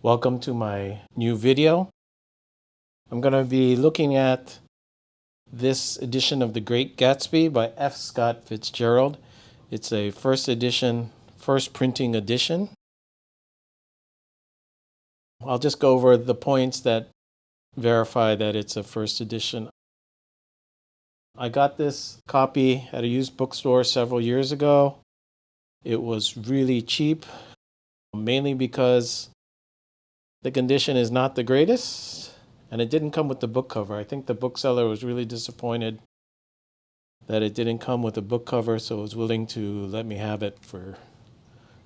Welcome to my new video. I'm going to be looking at this edition of The Great Gatsby by F. Scott Fitzgerald. It's a first edition, first printing edition. I'll just go over the points that verify that it's a first edition. I got this copy at a used bookstore several years ago. It was really cheap, mainly because the condition is not the greatest, and it didn't come with the book cover. I think the bookseller was really disappointed that it didn't come with a book cover, so was willing to let me have it for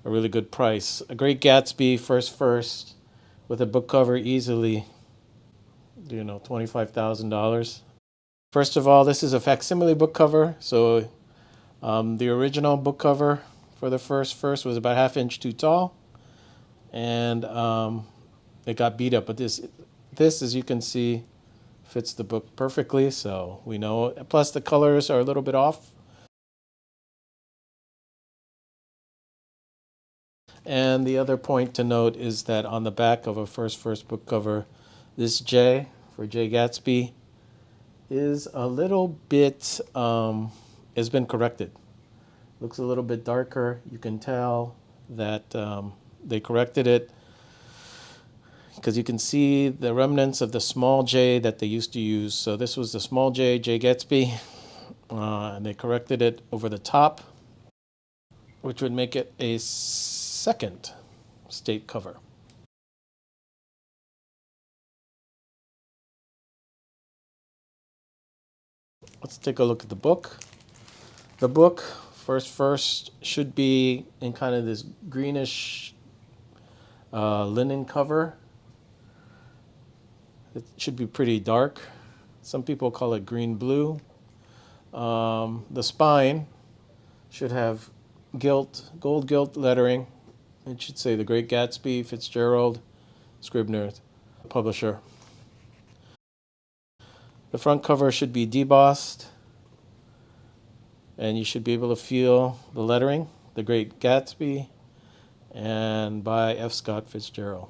a really good price. A Great Gatsby First with a book cover, easily, $25,000. First of all, this is a facsimile book cover, so the original book cover for the first was about ½ inch too tall, and it got beat up. But this, as you can see, fits the book perfectly, so we know. Plus, the colors are a little bit off. And the other point to note is that on the back of a first book cover, this J for J. Gatsby is a little bit, has been corrected. Looks a little bit darker. You can tell that they corrected it because you can see the remnants of the small J that they used to use. So this was the small J, J. Gatsby, and they corrected it over the top, which would make it a second state cover. Let's take a look at the book. The book, first, should be in kind of this greenish linen cover. It should be pretty dark. Some people call it green-blue. The spine should have gold gilt lettering. It should say The Great Gatsby, Fitzgerald, Scribner, publisher. The front cover should be debossed, and you should be able to feel the lettering, The Great Gatsby, and by F. Scott Fitzgerald.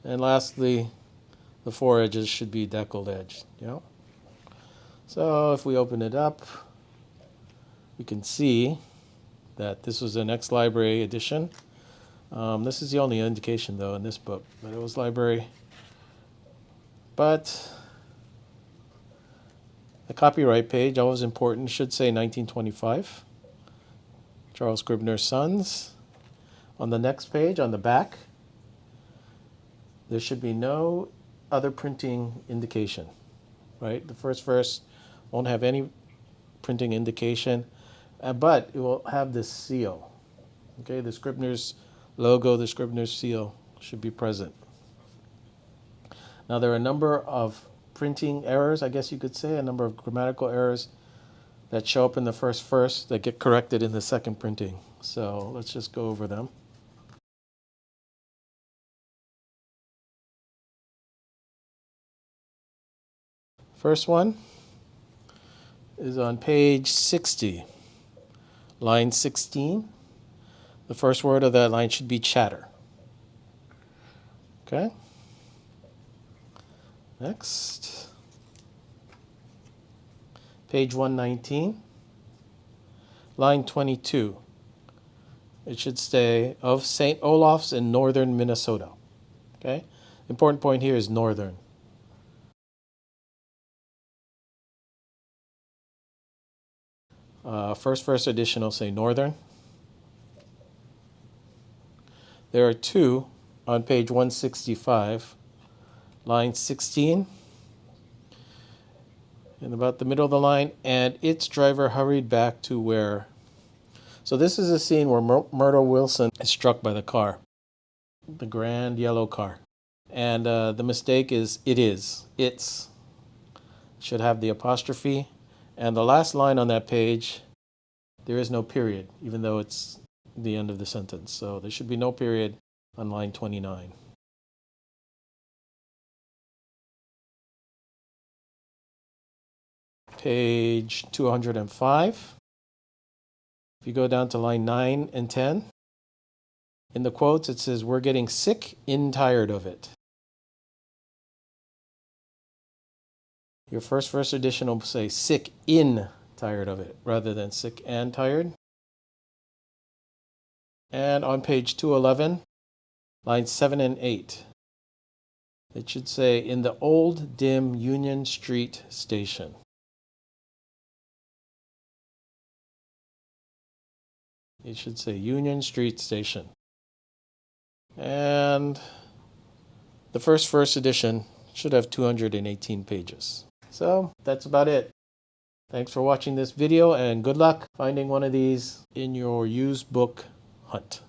And lastly, the four edges should be deckled edged. So if we open it up, we can see that this was an ex-library edition. This is the only indication, though, in this book that it was library. But the copyright page, always important, should say 1925. Charles Scribner's Sons. On the next page, on the back, there should be no other printing indication, right? The first verse won't have any printing indication, but it will have this seal. Okay, the Scribner's logo, the Scribner's seal should be present. Now, there are a number of printing errors, I guess you could say, a number of grammatical errors that show up in the first that get corrected in the second printing. So let's just go over them. First one is on page 60, line 16. The first word of that line should be chatter. Okay? Next. Page 119, line 22. It should say, of St. Olaf's in northern Minnesota. Okay? Important point here is northern. First edition will say northern. There are two on page 165, line 16, in about the middle of the line, and its driver hurried back to where. So this is a scene where Myrtle Wilson is struck by the car, the grand yellow car. And the mistake is it's. Should have the apostrophe. And the last line on that page, there is no period, even though it's the end of the sentence. So there should be no period on line 29. Page 205. If you go down to line 9 and 10, In the quotes, it says, "We're getting sick and tired of it." Your first edition will say sick in tired of it rather than sick and tired. And on page 211, lines 7 and 8, it should say, "In the old dim Union Street station." It should say Union Street Station. And the first edition should have 218 pages. So that's about it. Thanks for watching this video, and good luck finding one of these in your used book hunt.